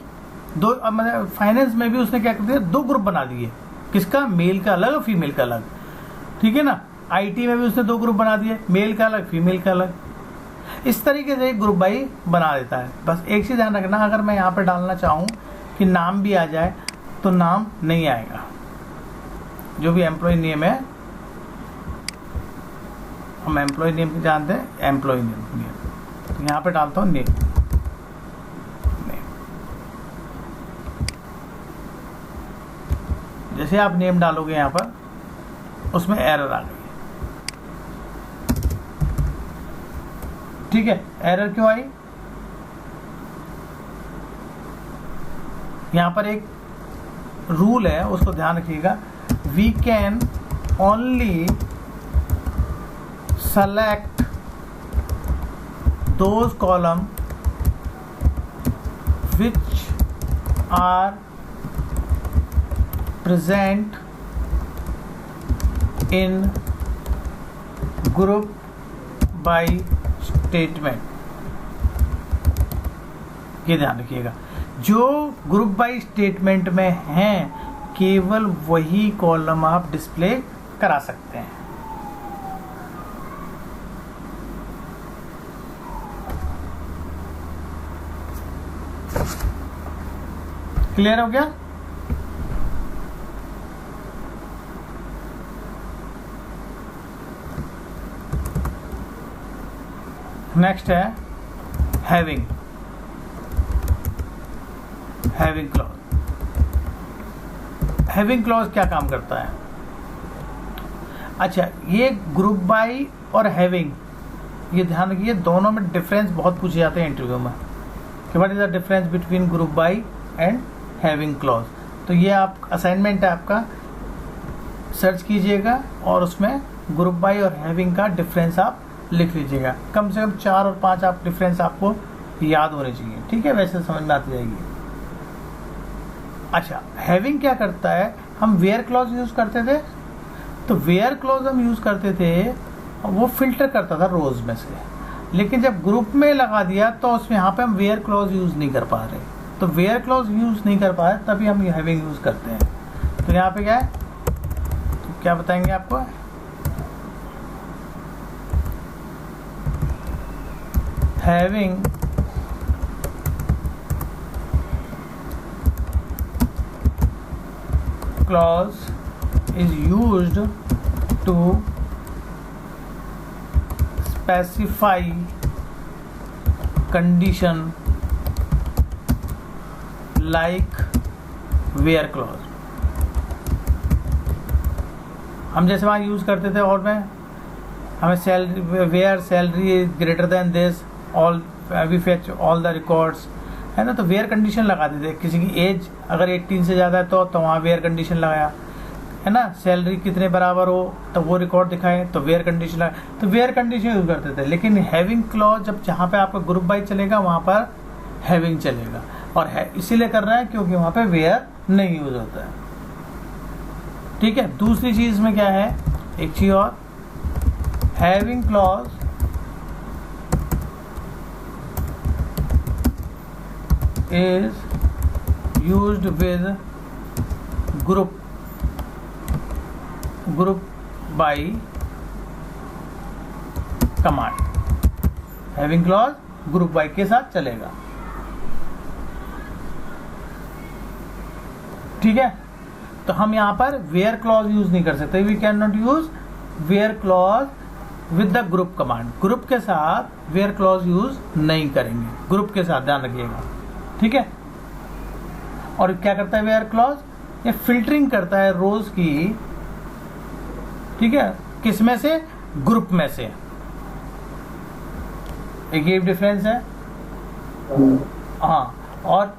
दो। अब मतलब फाइनेंस में भी उसने क्या कर दिया, 2 ग्रुप बना दिए, किसका, मेल का अलग और फीमेल का अलग। ठीक है ना। आईटी में भी उसने 2 ग्रुप बना दिए, मेल का अलग फीमेल का अलग। इस तरीके से एक ग्रुप बाई बना देता है। बस एक चीज ध्यान रखना, अगर मैं यहाँ पर डालना चाहूँ कि नाम भी आ जाए तो नाम नहीं आएगा। जो भी एम्प्लॉय नेम है, हम एम्प्लॉय नेम जानते हैं, एम्प्लॉय नेम, तो यहाँ पे डालता हूँ नेम। जैसे आप नेम डालोगे यहाँ पर, उसमें एरर आ गई। ठीक है। एरर क्यों आई, यहाँ पर एक रूल है, उसको ध्यान रखिएगा। We can only select those column which are present in group by statement। ये ध्यान रखिएगा, जो ग्रुप बाय स्टेटमेंट में हैं केवल वही कॉलम आप डिस्प्ले करा सकते हैं। क्लियर हो गया। नेक्स्ट है हैविंग क्लॉज। हैविंग क्लॉज क्या काम करता है? अच्छा, ये ग्रुप बाय और हैविंग, ये ध्यान रखिए, दोनों में डिफरेंस बहुत पूछे जाते हैं इंटरव्यू में कि what is the difference between group by and having clause. तो ये आप असाइनमेंट है आपका, सर्च कीजिएगा और उसमें ग्रुप बाय और हैविंग का डिफरेंस आप लिख लीजिएगा। कम से कम 4 और 5 आप डिफरेंस आपको याद होने चाहिए। ठीक है, वैसे समझ में आती जाएगी। अच्छा, हैविंग क्या करता है, हम वेयर क्लॉज यूज करते थे, तो वेयर क्लॉज हम यूज करते थे, वो फिल्टर करता था रोज में से। लेकिन जब ग्रुप में लगा दिया तो उसमें यहाँ पे हम वेयर क्लॉज यूज नहीं कर पा रहे, तो वेयर क्लॉज यूज नहीं कर पा रहे तभी हम हैविंग यूज करते हैं। तो यहाँ पे क्या है, तो क्या बताएंगे आपको, having clause is used to specify condition like where clause। हम जैसे वहाँ यूज़ करते थे और में हमें salary, where salary is greater than this, all we fetch all the records, है ना। तो वेयर कंडीशन लगा देते थे, किसी की एज अगर 18 से ज़्यादा है तो वहाँ वेयर कंडीशन लगाया, है ना। सैलरी कितने बराबर हो तो वो रिकॉर्ड दिखाए तो वेयर कंडीशन लगाया, तो वेयर कंडीशन यूज करते थे। लेकिन हैविंग क्लॉज जब जहाँ पे आपका ग्रुप बाई चलेगा वहाँ पर हैविंग चलेगा, और है इसीलिए कर रहे हैं क्योंकि वहाँ पे वेयर नहीं यूज होता है। ठीक है। दूसरी चीज़ में क्या है, एक चीज़ और, having clause is used with group by command। Having clause group by के साथ चलेगा। ठीक है। तो हम यहां पर वेयर क्लॉज यूज नहीं कर सकते, we can not use where clause with the group command. Group के साथ वेयर क्लॉज यूज नहीं करेंगे, ग्रुप के साथ, ध्यान रखिएगा। ठीक है। और क्या करता है वेयर क्लॉज, ये फिल्टरिंग करता है रोज की, ठीक है, किस में से, ग्रुप में से। एक ये डिफरेंस है। हाँ, और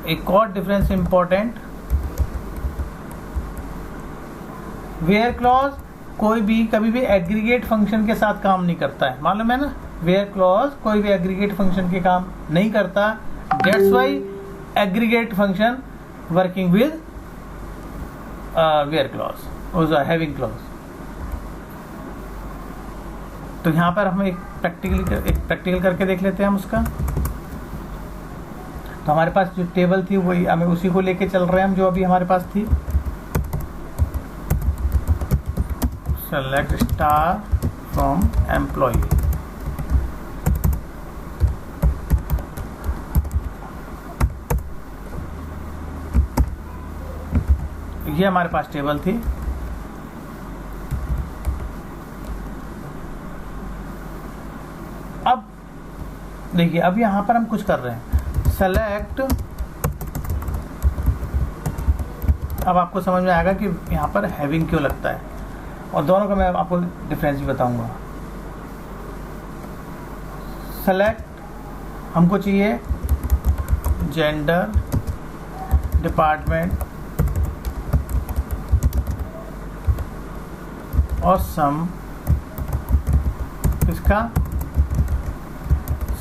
एक और डिफरेंस इंपॉर्टेंट, वेयर क्लॉज कोई भी कभी भी एग्रीगेट फंक्शन के साथ काम नहीं करता है, मालूम है ना। वेयर क्लॉज कोई भी एग्रीगेट फंक्शन के काम नहीं करता, that's why aggregate function working with where clause, having clause. तो यहां पर हम एक प्रैक्टिकल करके देख लेते हैं हम उसका। तो हमारे पास जो टेबल थी वही हमें उसी को लेके चल रहे हैं हम, जो अभी हमारे पास थी। सेलेक्ट स्टार फ्रॉम एम्प्लॉय, ये हमारे पास टेबल थी। अब देखिए, अब यहां पर हम कुछ कर रहे हैं, सेलेक्ट। अब आपको समझ में आएगा कि यहां पर हैविंग क्यों लगता है, और दोनों का मैं आपको डिफरेंस भी बताऊंगा। सेलेक्ट हमको चाहिए जेंडर, डिपार्टमेंट और सम किसका,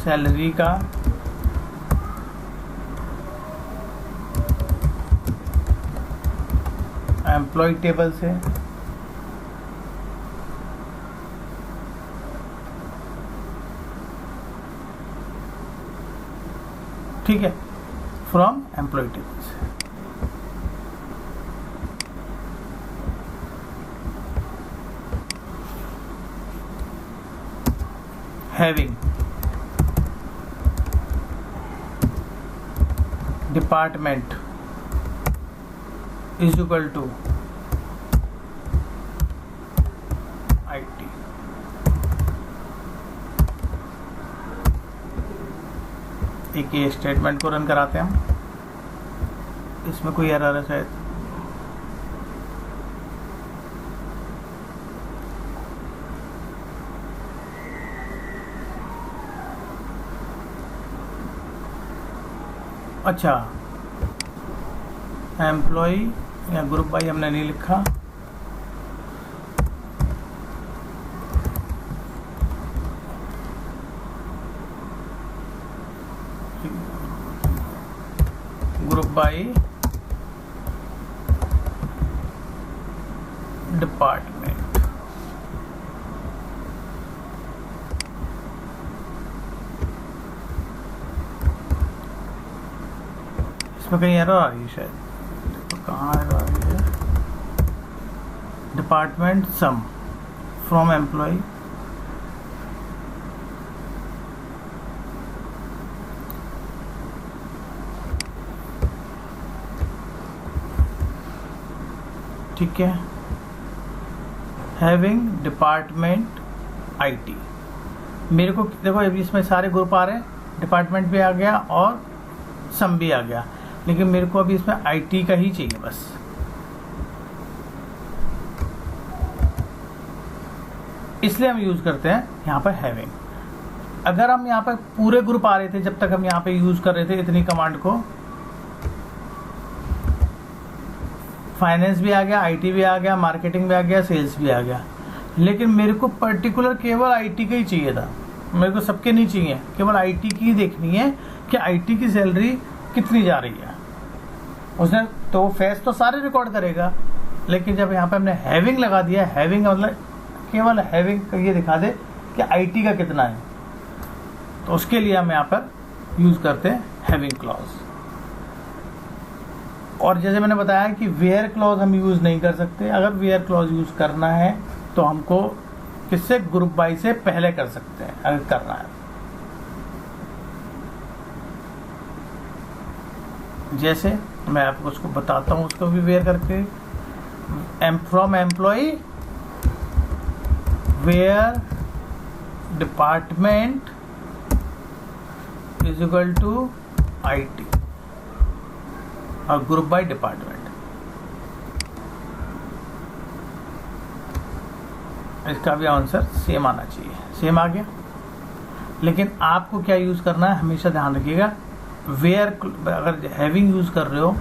सैलरी का, एम्प्लॉय टेबल से। ठीक है, फ्रॉम एम्प्लॉय टेबल से। Having department is equal to IT। एक ये स्टेटमेंट को रन कराते हैं हम, इसमें कोई एरर है शायद। अच्छा, एम्प्लॉय या ग्रुप बाई हमने नहीं लिखा, ग्रुप बाई डिपार्टमेंट। इसमें कहीं एरर आ रही है शायद, तो कहाँ एरर आ रही है? डिपार्टमेंट सम फ्रॉम एम्प्लॉय, ठीक है, हैविंग डिपार्टमेंट आईटी। मेरे को देखो अभी इसमें सारे ग्रुप आ रहे हैं, डिपार्टमेंट भी आ गया और सम भी आ गया, लेकिन मेरे को अभी इसमें आईटी का ही चाहिए बस। इसलिए हम यूज करते हैं यहाँ पर हैविंग। अगर हम यहाँ पर पूरे ग्रुप आ रहे थे, जब तक हम यहाँ पे यूज कर रहे थे इतनी कमांड को, फाइनेंस भी आ गया, आईटी भी आ गया, मार्केटिंग भी आ गया, सेल्स भी आ गया, लेकिन मेरे को पर्टिकुलर केवल आईटी का ही चाहिए था। मेरे को सबके नहीं चाहिए, केवल आईटी की ही देखनी है कि आईटी की सैलरी कितनी जा रही है। उसने तो फेस तो सारे रिकॉर्ड करेगा, लेकिन जब यहाँ पे हमने हैविंग लगा दिया, हैविंग मतलब केवल हैविंग ये दिखा दे कि आईटी का कितना है, तो उसके लिए हम यहाँ पर यूज करते हैं हैविंग क्लॉज। और जैसे मैंने बताया कि वेयर क्लॉज हम यूज नहीं कर सकते। अगर वेयर क्लॉज यूज करना है तो हमको किससे, ग्रुप बाई से पहले कर सकते हैं अगर करना है। जैसे मैं आपको उसको बताता हूँ, उसको भी वेयर करके, from employ where department is equal to IT और ग्रुप बाय डिपार्टमेंट। इसका भी आंसर सेम आना चाहिए, सेम आ गया। लेकिन आपको क्या यूज करना है, हमेशा ध्यान रखिएगा, वेयर अगर हैविंग यूज कर रहे हो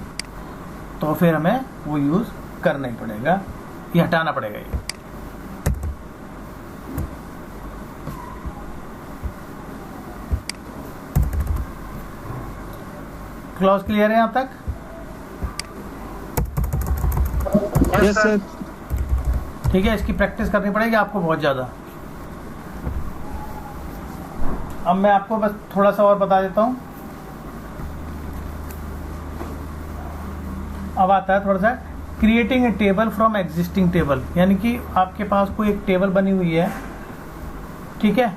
तो फिर हमें वो यूज करना ही पड़ेगा, ये हटाना पड़ेगा। ये क्लॉज क्लियर है यहां तक? Yes sir. ठीक है, इसकी प्रैक्टिस करनी पड़ेगी आपको बहुत ज़्यादा। अब मैं आपको बस थोड़ा सा और बता देता हूँ। अब आता है थोड़ा सा creating a table from existing table, यानी कि आपके पास कोई एक टेबल बनी हुई है, ठीक है,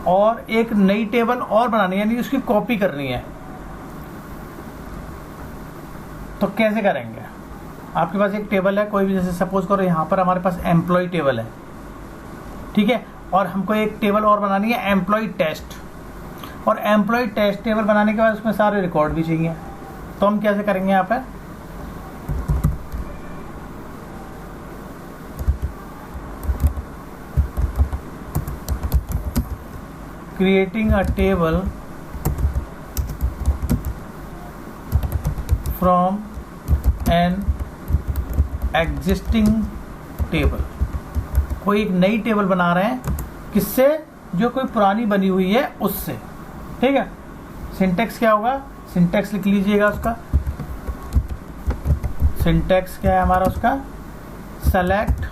और एक नई टेबल और बनानी है, यानी उसकी कॉपी करनी है। तो कैसे करेंगे? आपके पास एक टेबल है कोई भी, जैसे सपोज करो यहाँ पर हमारे पास एम्प्लॉय टेबल है, ठीक है, और हमको एक टेबल और बनानी है एम्प्लॉय टेस्ट, और एम्प्लॉय टेस्ट टेबल बनाने के बाद उसमें सारे रिकॉर्ड भी चाहिए। तो हम कैसे करेंगे यहाँ पर, creating a table from an existing table. कोई एक नई टेबल बना रहे हैं, किससे, जो कोई पुरानी बनी हुई है उससे, ठीक है। सिंटेक्स क्या होगा, सिंटेक्स लिख लीजिएगा उसका। सिंटेक्स क्या है हमारा उसका, सेलेक्ट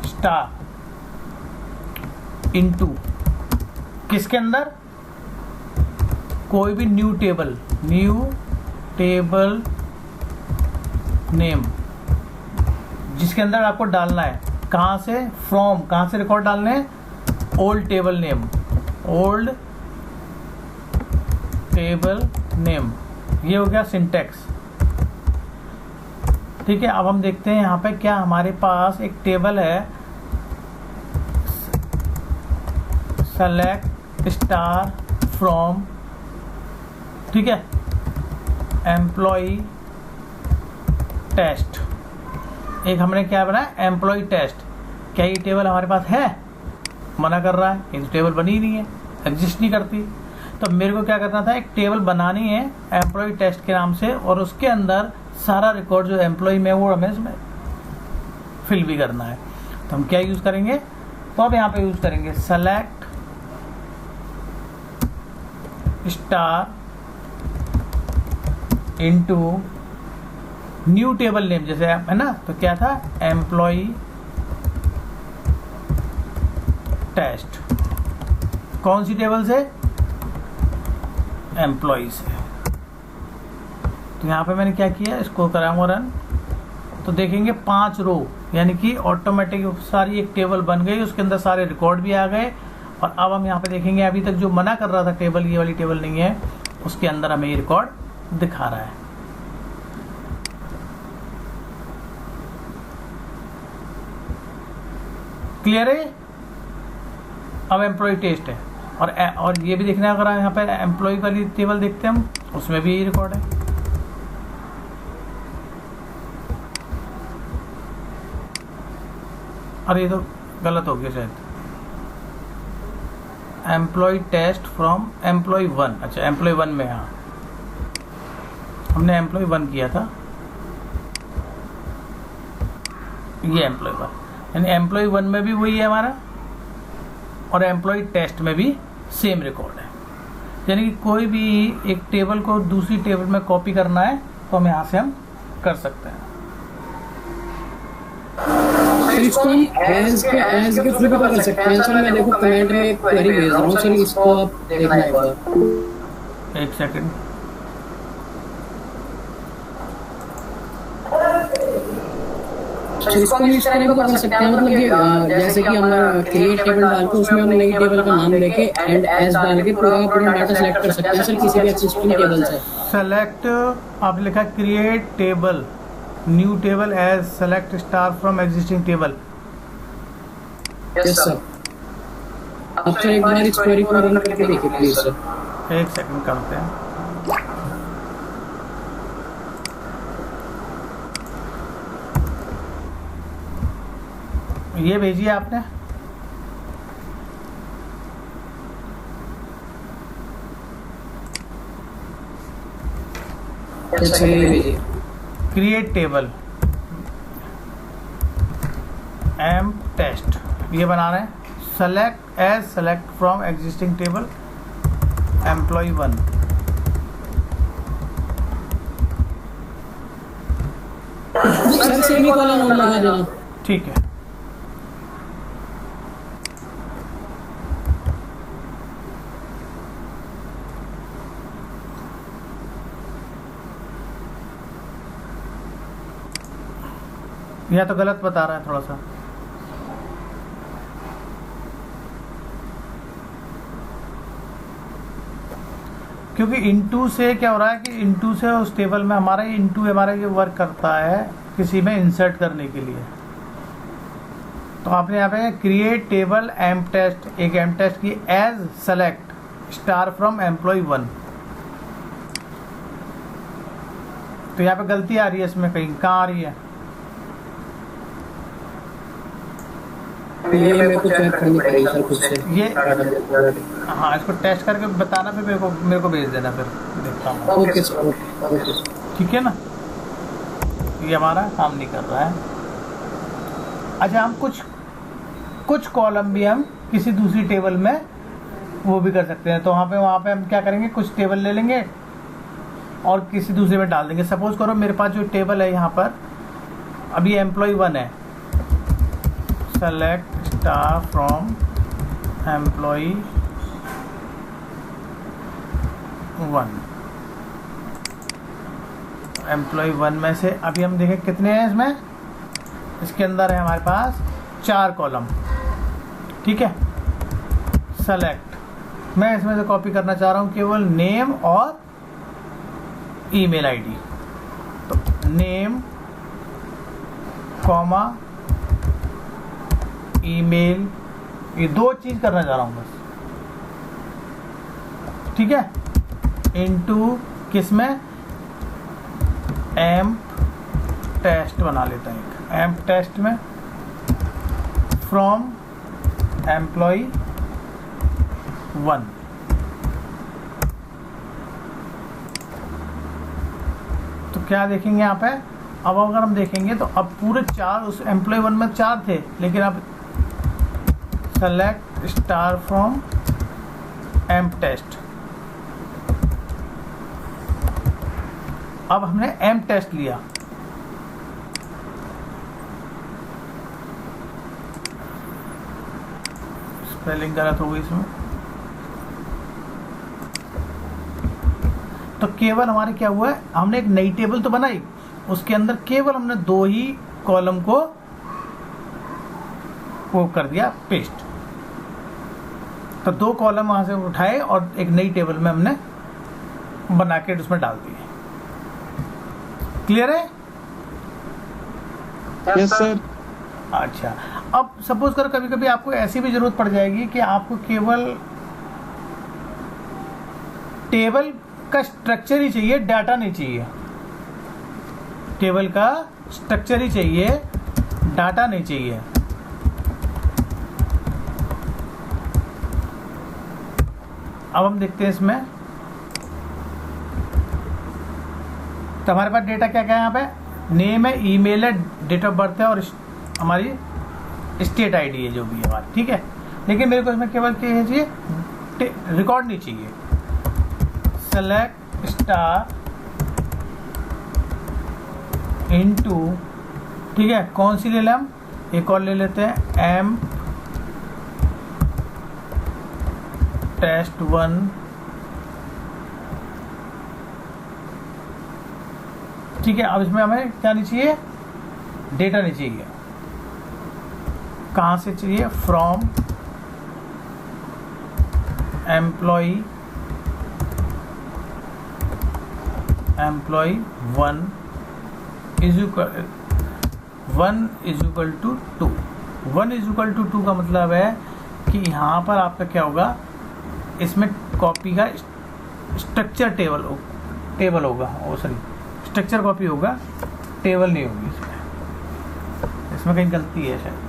स्टार इनटू, किसके अंदर, कोई भी न्यू टेबल नेम, जिसके अंदर आपको डालना है, कहाँ से, फ्रॉम, कहाँ से रिकॉर्ड डालने हैं, ओल्ड टेबल नेम, ये हो गया सिंटेक्स, ठीक है। अब हम देखते हैं यहाँ पे क्या हमारे पास एक टेबल है, सेलेक्ट स्टार फ्रॉम, ठीक है, एम्प्लॉय टेस्ट। एक हमने क्या बनाया, एम्प्लॉय टेस्ट। क्या ये टेबल हमारे पास है, मना कर रहा है, ये तो टेबल बनी ही नहीं है, एग्जिस्ट नहीं करती। तो मेरे को क्या करना था, एक टेबल बनानी है एम्प्लॉय टेस्ट के नाम से, और उसके अंदर सारा रिकॉर्ड जो एम्प्लॉय में वो हमें इसमें फिल भी करना है। तो हम क्या यूज करेंगे, तो अब यहाँ पे यूज करेंगे select star into new table name, जैसे है ना, तो क्या था, एम्प्लॉय टेस्ट। कौन सी टेबल से, एम्प्लॉय से, तो यहाँ पे मैंने क्या किया, इसको कराऊंगा रन, तो देखेंगे 5 रो, यानी कि ऑटोमेटिक सारी एक टेबल बन गई, उसके अंदर सारे रिकॉर्ड भी आ गए। और अब हम यहाँ पे देखेंगे अभी तक जो मना कर रहा था टेबल, ये वाली टेबल नहीं है, उसके अंदर हमें ये रिकॉर्ड दिखा रहा है। क्लियर है। अब एम्प्लॉय टेस्ट है, और ये भी देखना है, अगर यहाँ पे एम्प्लॉय वाली टेबल देखते हैं हम, उसमें भी यही रिकॉर्ड है। अरे ये तो गलत हो गया शायद, एम्प्लॉय टेस्ट फ्रॉम एम्प्लॉय 1, अच्छा एम्प्लॉय 1 में, हाँ हमने एम्प्लॉय 1 किया था, ये एम्प्लॉय 1, यानी एम्प्लॉय 1 में भी वही है हमारा, और एम्प्लॉय टेस्ट में भी सेम रिकॉर्ड है। यानी कि कोई भी एक टेबल को दूसरी टेबल में कॉपी करना है तो हम यहाँ से हम कर सकते हैं। इसको हम एज के थ्रू भी कर सकते हैं सर। मैं देखो कमेंट में एक क्वेरी भेज रहा हूँ सर, इसको आप देखना एक बार। एक सेकंड, इसको हम इस तरह कर सकते हैं, मतलब कि जैसे कि हमारा क्रिएट टेबल डाल के उसमें हम नई टेबल का नाम लेके एंड एज डाल के पूरा पूरा डाटा सेलेक्ट कर सकते हैं सर, किसी भी एक्सिस्टिंग टेबल से। सेलेक्ट, आप लिखा create table, new table as select star from existing table. Yes sir. अब सर एक बार इस क्वेरी को रन करके देखिए प्लीज सर। एक सेकंड करते हैं। ये भेजिए आपने, क्रिएट टेबल एम्प टेस्ट, ये बना रहे हैं। Select as select from existing table employ 1। Sir semicolon और लगा देना। ठीक है, यह तो गलत बता रहा है थोड़ा सा। क्योंकि इनटू से क्या हो रहा है कि इनटू से उस टेबल में हमारा इनटू हमारा ये वर्क करता है किसी में इंसर्ट करने के लिए। तो आपने यहाँ पे क्रिएट टेबल एम्प टेस्ट, एक एम्प टेस्ट की as select star from employ 1। तो यहाँ पे गलती आ रही है इसमें, कहीं कहाँ आ रही है? ये मेरे को चेक करनी पड़ेगी सर खुद से। ये हाँ, इसको टेस्ट करके बताना, फिर मेरे को भेज देना, फिर देखता हूँ। Okay sir, okay. ठीक है ना, ये हमारा काम नहीं कर रहा है। अच्छा, हम कुछ कॉलम भी हम किसी दूसरी टेबल में वो भी कर सकते हैं। तो वहाँ पे हम क्या करेंगे, कुछ टेबल ले लेंगे और किसी दूसरे में डाल देंगे। सपोज करो मेरे पास जो टेबल है यहाँ पर अभी एम्प्लॉय 1 है, select star from employ 1। Employ 1 में से अभी हम देखें कितने हैं इसमें, इसके अंदर है हमारे पास 4 कॉलम। ठीक है, सेलेक्ट, मैं इसमें से कॉपी करना चाह रहा हूँ केवल नेम और ईमेल आईडी। तो नेम कॉमा ईमेल, ये 2 चीज करना चाह रहा हूँ बस। ठीक है, इनटू किसमें, एम्प टेस्ट बना लेता है एक, एम्प टेस्ट में फ्रॉम एम्प्लॉय 1। तो क्या देखेंगे यहाँ पे, अब अगर हम देखेंगे तो अब पूरे 4, उस एम्प्लॉय 1 में 4 थे, लेकिन अब select star from emp test, अब हमने एम्प टेस्ट लिया। स्पेलिंग गलत हो गई इसमें। तो केवल हमारे क्या हुआ है, हमने एक नई टेबल तो बनाई, उसके अंदर केवल हमने 2 ही कॉलम को वो कर दिया पेस्ट। तो 2 कॉलम वहां से उठाए और एक नई टेबल में हमने बना के उसमें डाल दिए। क्लियर है? Yes sir. अच्छा, अब सपोज करो कभी कभी आपको ऐसी भी जरूरत पड़ जाएगी कि आपको केवल टेबल का स्ट्रक्चर ही चाहिए, डाटा नहीं चाहिए। टेबल का स्ट्रक्चर ही चाहिए, डाटा नहीं चाहिए। अब हम देखते हैं इसमें, तो हमारे पास डेटा क्या क्या है यहाँ पे, नेम है, ईमेल है, डेट ऑफ बर्थ है और हमारी स्टेट आईडी है जो भी है हमारी, ठीक है। लेकिन मेरे को इसमें केवल क्या चाहिए, रिकॉर्ड नहीं चाहिए। सेलेक्ट स्टार इनटू, ठीक है, कौन सी ले लें हम, एक और ले लेते हैं, एम टेस्ट 1, ठीक है। अब इसमें हमें क्या नहीं चाहिए, डेटा नहीं चाहिए। कहाँ से चाहिए, from employ 1 is equal to 2। 1 is equal to 2 का मतलब है कि यहाँ पर आपका क्या होगा, इसमें कॉपी का स्ट्रक्चर टेबल होगा, ओ सॉरी स्ट्रक्चर कॉपी होगा, टेबल नहीं होगी। इसमें कहीं गलती है शायद।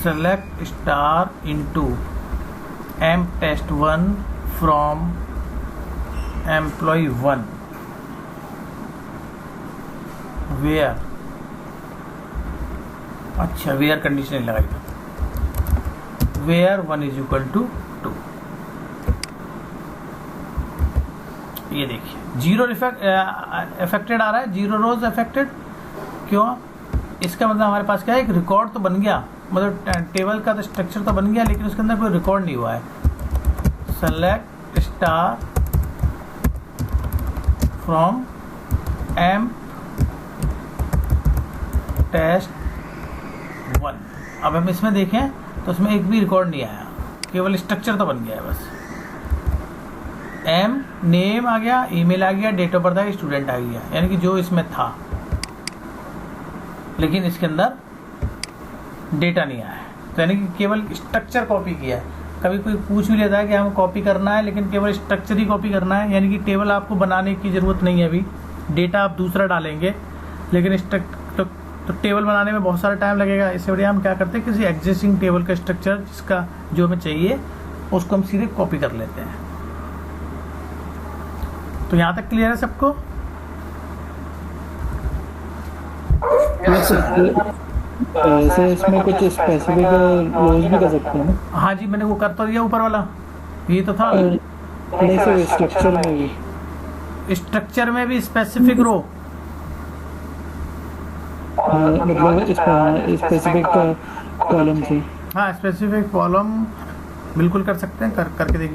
Select star into M test 1 from employ 1 where, अच्छा वेयर कंडीशन नहीं लगाई, वेयर 1 इज इक्वल टू 2। ये देखिए 0 अफेक्टेड आ रहा है, 0 रोज अफेक्टेड। क्यों? इसका मतलब हमारे पास क्या है, एक रिकॉर्ड तो बन गया, मतलब टेबल का तो स्ट्रक्चर तो बन गया, लेकिन उसके अंदर कोई रिकॉर्ड नहीं हुआ है। Select star from M test 1। अब हम इसमें देखें तो उसमें एक भी रिकॉर्ड नहीं आया, केवल स्ट्रक्चर तो बन गया है बस। एम नेम आ गया, ईमेल आ गया, डेट ऑफ बर्थ आ गया, स्टूडेंट आ गया, यानी कि जो इसमें था, लेकिन इसके अंदर डेटा नहीं आया है। तो यानी कि केवल स्ट्रक्चर कॉपी किया है। कभी कोई पूछ भी लेता है कि हमें कॉपी करना है, लेकिन केवल स्ट्रक्चर ही कॉपी करना है, यानी कि टेबल आपको बनाने की ज़रूरत नहीं है। अभी डेटा आप दूसरा डालेंगे, लेकिन तो टेबल बनाने में बहुत सारा टाइम लगेगा। इससे बढ़िया हम क्या करते हैं, किसी एग्जिस्टिंग टेबल का स्ट्रक्चर जिसका जो हमें चाहिए उसको हम सीधे कॉपी कर लेते हैं। तो यहाँ तक क्लियर है सबको? सर इसमें कुछ स्पेसिफिक रोज भी कर सकते हैं ना? हाँ जी, मैंने वो कर तो दिया ऊपर वाला, ये तो था। नहीं सर, स्ट्रक्चर में भी स्पेसिफिक रो, मतलब स्पेसिफिक कॉलम से, हाँ स्पेसिफिक कॉलम बिल्कुल कर सकते हैं, करके देखिए।